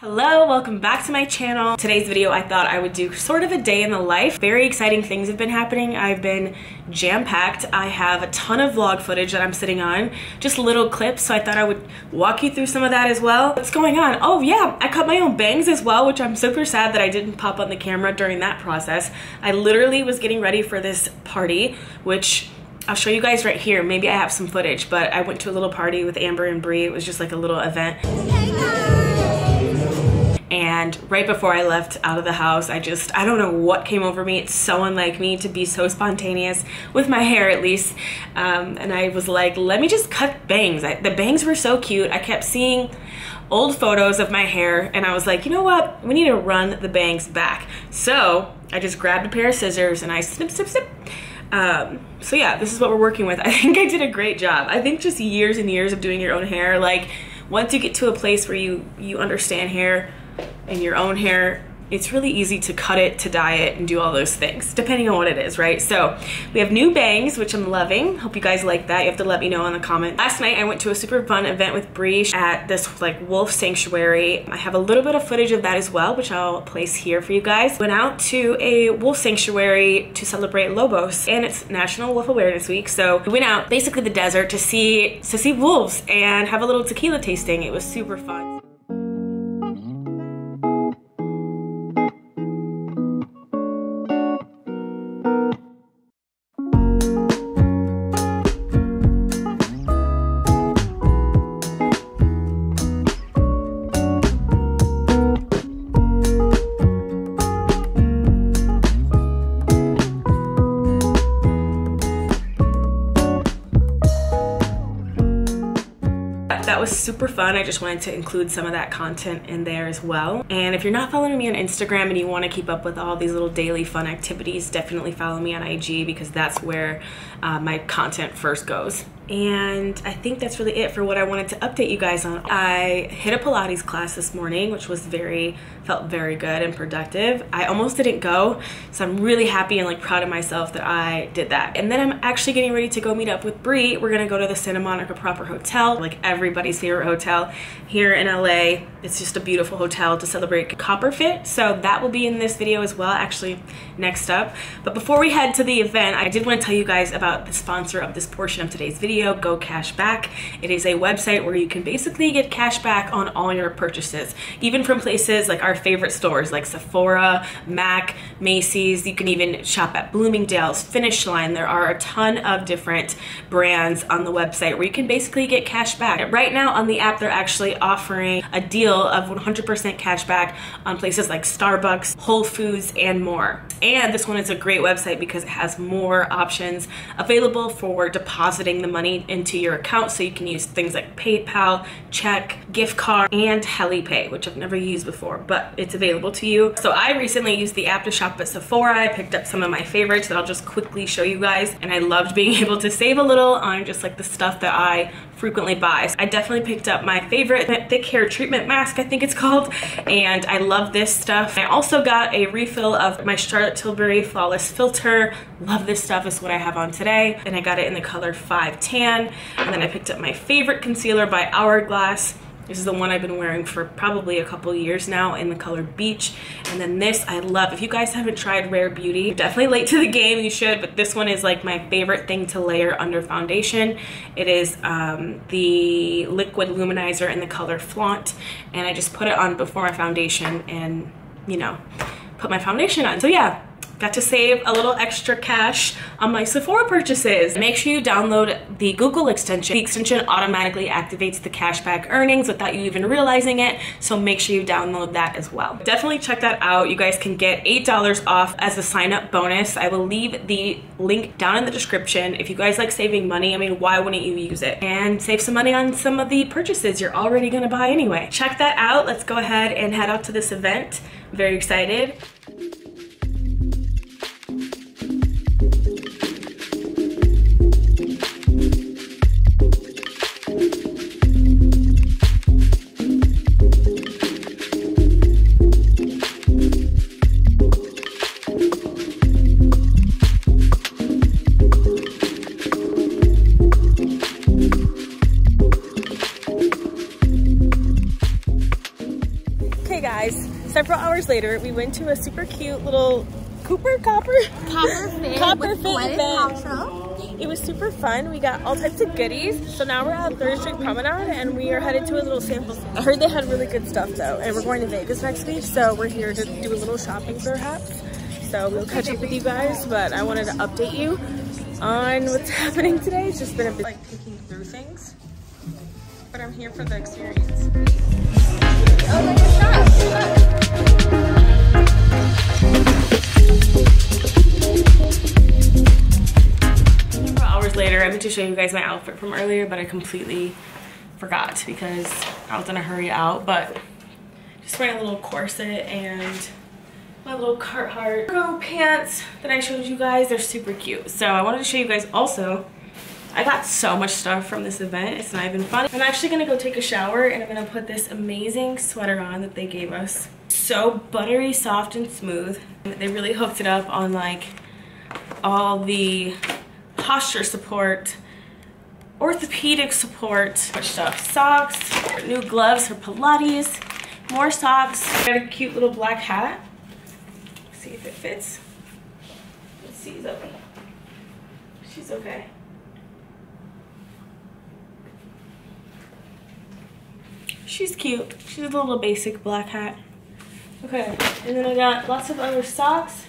Hello, welcome back to my channel. Today's video I thought I would do sort of a day in the life. Very exciting things have been happening. I've been jam-packed. I have a ton of vlog footage that I'm sitting on, just little clips, so I thought I would walk you through some of that as well. What's going on? Oh yeah, I cut my own bangs as well, which I'm super sad that I didn't pop on the camera during that process. I literally was getting ready for this party, which I'll show you guys right here. Maybe I have some footage, but I went to a little party with Amber and Bree. It was just like a little event. And right before I left out of the house, I don't know what came over me. It's so unlike me to be so spontaneous, with my hair at least. And I was like, let me just cut bangs. The bangs were so cute. I kept seeing old photos of my hair and I was like, you know what? We need to run the bangs back. So I just grabbed a pair of scissors and I snip, snip, snip. So yeah, this is what we're working with. I think I did a great job. I think just years and years of doing your own hair, like once you get to a place where you understand hair and your own hair, it's really easy to cut it, to dye it, and do all those things, depending on what it is, right? So we have new bangs, which I'm loving. Hope you guys like that. You have to let me know in the comment. Last night I went to a super fun event with Bree at this like wolf sanctuary. I have a little bit of footage of that as well, which I'll place here for you guys. Went out to a wolf sanctuary to celebrate Lobos, and it's National Wolf Awareness Week. So we went out basically the desert to see wolves and have a little tequila tasting. It was super fun. That was super fun. I just wanted to include some of that content in there as well. And if you're not following me on Instagram and you want to keep up with all these little daily fun activities, definitely follow me on IG because that's where my content first goes. And I think that's really it for what I wanted to update you guys on. I hit a Pilates class this morning, which was felt very good and productive. I almost didn't go, so I'm really happy and like proud of myself that I did that. And then I'm actually getting ready to go meet up with Bree. We're gonna go to the Santa Monica Proper Hotel, like everybody's favorite hotel here in LA. It's just a beautiful hotel to celebrate Copper Fit. So that will be in this video as well, actually next up. But before we head to the event, I did want to tell you guys about the sponsor of this portion of today's video, GoCashBack. It is a website where you can basically get cash back on all your purchases, even from places like our favorite stores like Sephora, Mac, Macy's. You can even shop at Bloomingdale's, Finish Line. There are a ton of different brands on the website where you can basically get cash back. Right now on the app, they're actually offering a deal of 100% cash back on places like Starbucks, Whole Foods, and more. And this one is a great website because it has more options available for depositing the money into your account, so you can use things like PayPal, check, gift card, and HeliPay, which I've never used before, but it's available to you. So I recently used the app to shop at Sephora. I picked up some of my favorites that I'll just quickly show you guys, and I loved being able to save a little on just like the stuff that I frequently buy. So I definitely picked up my favorite thick hair treatment mask, I think it's called, and I love this stuff. I also got a refill of my Charlotte Tilbury Flawless Filter. Love this stuff, is what I have on today, and I got it in the color 5 Tan. And then I picked up my favorite concealer by Hourglass. This is the one I've been wearing for probably a couple years now in the color Beach. And then this I love. If you guys haven't tried Rare Beauty, you're definitely late to the game, you should, but this one is like my favorite thing to layer under foundation. It is the liquid luminizer in the color Flaunt, and I just put it on before my foundation and, you know, put my foundation on. So yeah, got to save a little extra cash on my Sephora purchases. Make sure you download the Google extension. The extension automatically activates the cashback earnings without you even realizing it, so make sure you download that as well. Definitely check that out. You guys can get $8 off as a sign-up bonus. I will leave the link down in the description. If you guys like saving money, I mean, why wouldn't you use it? And save some money on some of the purchases you're already gonna buy anyway. Check that out. Let's go ahead and head out to this event. I'm very excited. Okay guys, several hours later, we went to a super cute little Copper Fit event. It was super fun. We got all types of goodies. So now we're at 3rd Street Promenade and we are headed to a little sample. I heard they had really good stuff though, and we're going to Vegas next week, so we're here to do a little shopping perhaps. So we'll catch up with you guys, but I wanted to update you on what's happening today. It's just been a bit like picking through things, but I'm here for the experience. Oh, like a shop. Hours later, I meant to show you guys my outfit from earlier, but I completely forgot because I was in a hurry out. But just wearing a little corset and my little Carhartt cargo pants that I showed you guys. They're super cute. So I wanted to show you guys also, I got so much stuff from this event. It's not even fun. I'm actually gonna go take a shower and I'm gonna put this amazing sweater on that they gave us. So buttery, soft, and smooth. They really hooked it up on like all the posture support, orthopedic support stuff. Socks, new gloves for Pilates, more socks. Got a cute little black hat. Let's see if it fits. Let's see, Zoe. She's okay. She's cute. She's a little basic black hat. Okay, and then I got lots of other socks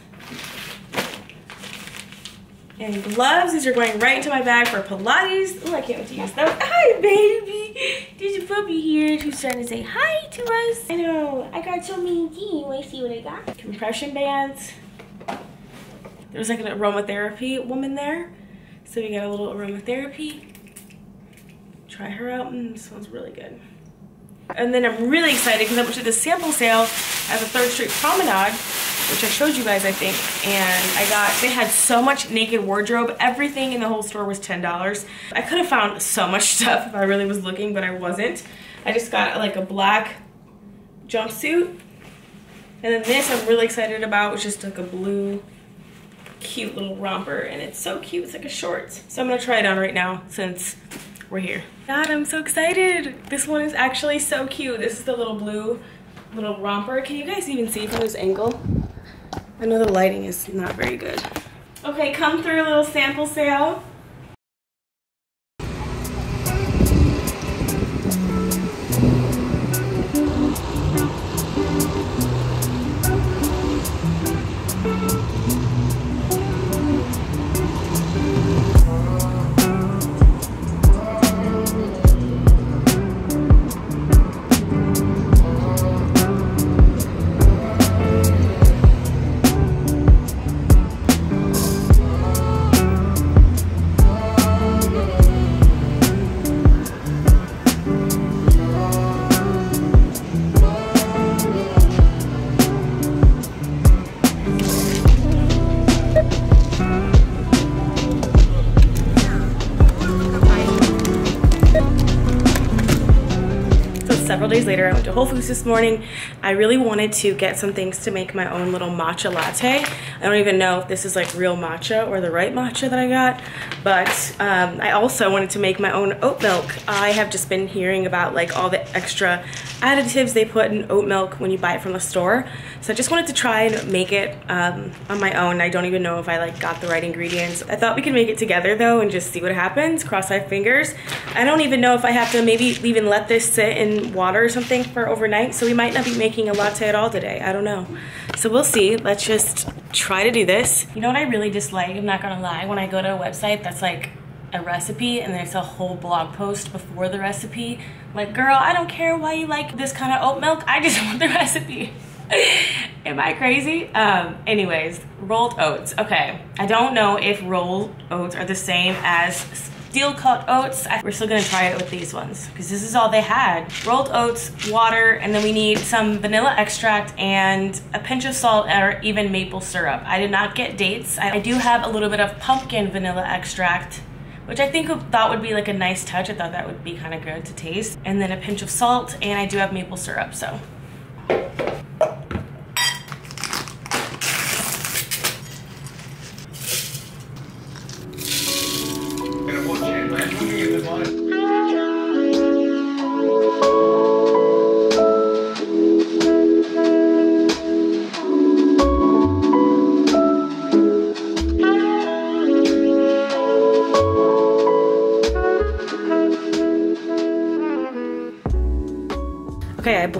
and gloves. These are going right into my bag for Pilates. Oh, I can't wait to use them. Hi, baby. There's a puppy here. She's trying to say hi to us. I know. I got so many things. Want to see what I got? Compression bands. There's like an aromatherapy woman there. So we got a little aromatherapy. Try her out. This smells really good. And then I'm really excited because I went to the sample sale at the 3rd Street Promenade, which I showed you guys, I think, and they had so much naked wardrobe. Everything in the whole store was $10. I could have found so much stuff if I really was looking, but I wasn't. I just got like a black jumpsuit, and then this I'm really excited about. It's just like a blue, cute little romper, and it's so cute. It's like a short. So I'm gonna try it on right now since we're here. God, I'm so excited. This one is actually so cute. This is the little blue little romper. Can you guys even see from this angle? I know the lighting is not very good. Okay, come through, a little sample sale. Several days later, I went to Whole Foods this morning. I really wanted to get some things to make my own little matcha latte. I don't even know if this is like real matcha or the right matcha that I got, but I also wanted to make my own oat milk. I have just been hearing about like all the extra additives they put in oat milk when you buy it from the store. So I just wanted to try and make it on my own. I don't even know if I like got the right ingredients. I thought we could make it together though and just see what happens. Cross my fingers. I don't even know if I have to maybe even let this sit in water or something for overnight. So we might not be making a latte at all today. I don't know. So we'll see. Let's just try to do this. You know what I really dislike? I'm not gonna lie. When I go to a website that's like a recipe and there's a whole blog post before the recipe, like, girl, I don't care why you like this kind of oat milk. I just want the recipe. Am I crazy? Anyways, rolled oats. Okay, I don't know if rolled oats are the same as steel cut oats. We're still gonna try it with these ones because this is all they had. Rolled oats, water, and then we need some vanilla extract and a pinch of salt or even maple syrup. I did not get dates. I do have a little bit of pumpkin vanilla extract, which I thought would be like a nice touch. I thought that would be kind of good to taste. And then a pinch of salt, and I do have maple syrup, so.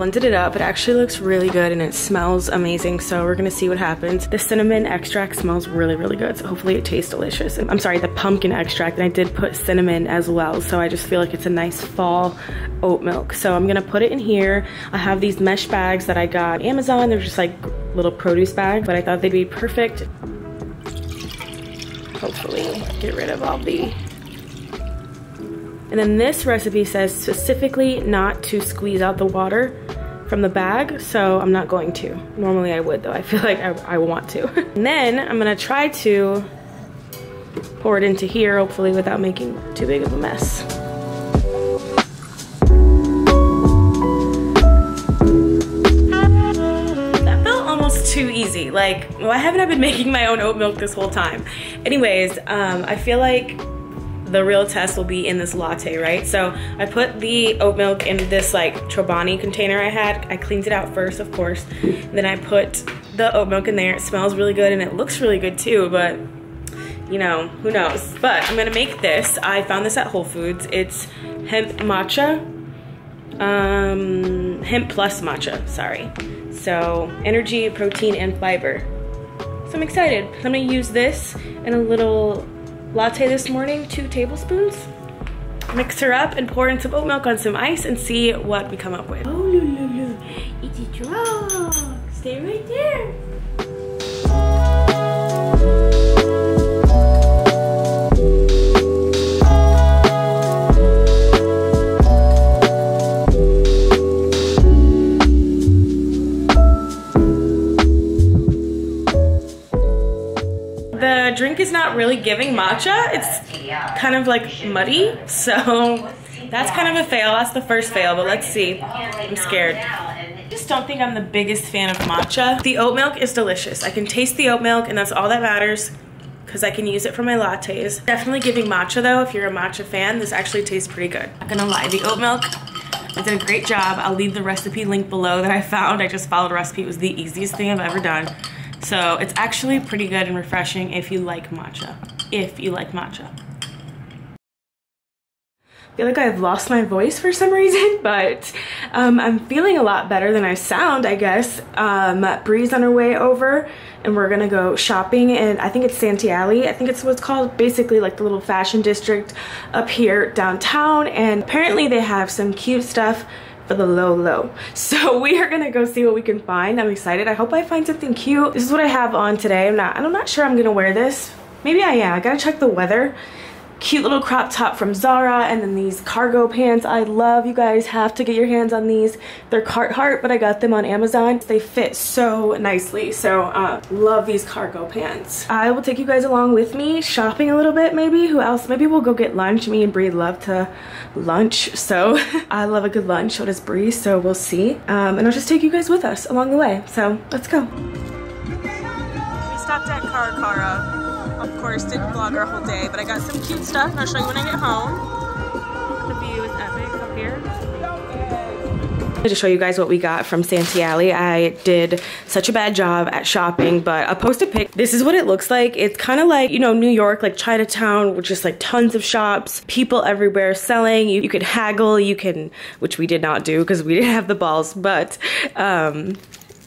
blended it up. It actually looks really good and it smells amazing. So we're gonna see what happens. The cinnamon extract smells really, really good. So hopefully it tastes delicious. I'm sorry, the pumpkin extract, and I did put cinnamon as well. So I just feel like it's a nice fall oat milk. So I'm gonna put it in here. I have these mesh bags that I got on Amazon. They're just like little produce bags, but I thought they'd be perfect. Hopefully get rid of all the... And then this recipe says specifically not to squeeze out the water from the bag, so I'm not going to. Normally I would though, I feel like I want to. And then I'm gonna try to pour it into here, hopefully without making too big of a mess. That felt almost too easy. Like, why haven't I been making my own oat milk this whole time? Anyways, I feel like the real test will be in this latte, right? So I put the oat milk in this like Chobani container I had. I cleaned it out first, of course. Then I put the oat milk in there. It smells really good and it looks really good too, but you know, who knows? But I'm gonna make this. I found this at Whole Foods. It's hemp matcha, hemp plus matcha, sorry. So energy, protein, and fiber. So I'm excited. I'm gonna use this in a little latte this morning, 2 tablespoons. Mix her up and pour in some oat milk on some ice and see what we come up with. Oh, lulu, it's a drop. Stay right there. The drink is not really giving matcha. It's kind of like muddy, so that's kind of a fail. That's the first fail, but let's see. I'm scared. I just don't think I'm the biggest fan of matcha. The oat milk is delicious. I can taste the oat milk and that's all that matters because I can use it for my lattes. Definitely giving matcha though. If you're a matcha fan, this actually tastes pretty good. Not gonna lie, the oat milk, I did a great job. I'll leave the recipe link below that I found. I just followed a recipe. It was the easiest thing I've ever done. So it's actually pretty good and refreshing if you like matcha. If you like matcha. I feel like I've lost my voice for some reason, but I'm feeling a lot better than I sound, I guess. Bree's on her way over and we're gonna go shopping, and I think it's Santee Alley. I think it's what's called, basically like the little fashion district up here downtown, and apparently they have some cute stuff for the low. So we are gonna go see what we can find. I'm excited. I hope I find something cute. This is what I have on today. I'm not sure I'm gonna wear this. Maybe I am. I gotta check the weather. Cute little crop top from Zara, and then these cargo pants I love. You guys have to get your hands on these. They're Carhartt, but I got them on Amazon. They fit so nicely, so love these cargo pants. I will take you guys along with me shopping a little bit, maybe. Who else? Maybe we'll go get lunch. Me and Bree love to lunch, so I love a good lunch. So does Bree, so we'll see. And I'll just take you guys with us along the way, so let's go. We stopped at Cara. Of course, didn't vlog our whole day, but I got some cute stuff and I'll show you when I get home. The view is epic up here. To show you guys what we got from Santee Alley. I did such a bad job at shopping, but I'll post a pic. This is what it looks like. It's kind of like, you know, New York, like Chinatown, with just like tons of shops, people everywhere selling. You could haggle, you can, which we did not do because we didn't have the balls, but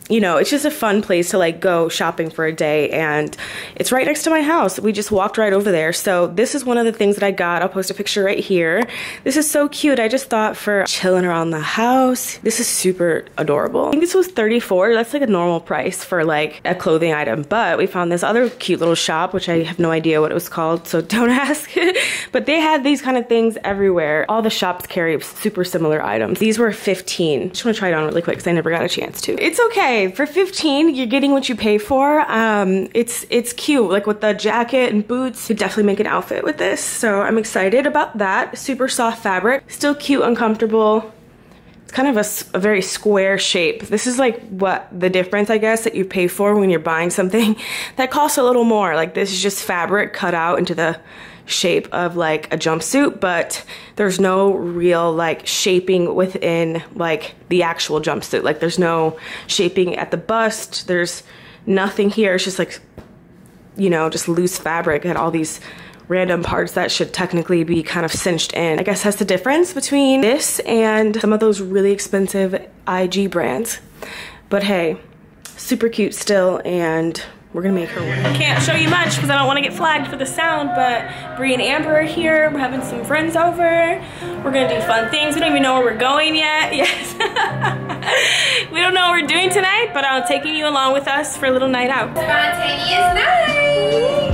you know, it's just a fun place to like go shopping for a day, and it's right next to my house. We just walked right over there. So this is one of the things that I got. I'll post a picture right here. This is so cute. I just thought for chilling around the house, this is super adorable. I think this was $34. That's like a normal price for like a clothing item, but we found this other cute little shop, which I have no idea what it was called, so don't ask. But they had these kind of things everywhere. All the shops carry super similar items. These were $15. Just want to try it on really quick because I never got a chance to. It's okay. For $15, you're getting what you pay for. It's cute, like with the jacket and boots. You definitely make an outfit with this, so I'm excited about that. Super soft fabric, still cute and comfortable. It's kind of a very square shape. This is like what the difference, I guess, that you pay for when you're buying something that costs a little more. Like this is just fabric cut out into the shape of like a jumpsuit, but there's no real like shaping within like the actual jumpsuit. Like there's no shaping at the bust, there's nothing here. It's just like, you know, just loose fabric and all these random parts that should technically be kind of cinched in. I guess that's the difference between this and some of those really expensive IG brands. But hey, super cute still, and we're gonna make her work. I can't show you much because I don't want to get flagged for the sound, but Bree and Amber are here. We're having some friends over. We're gonna do fun things. We don't even know where we're going yet. Yes. We don't know what we're doing tonight, but I'm taking you along with us for a little night out. Spontaneous night.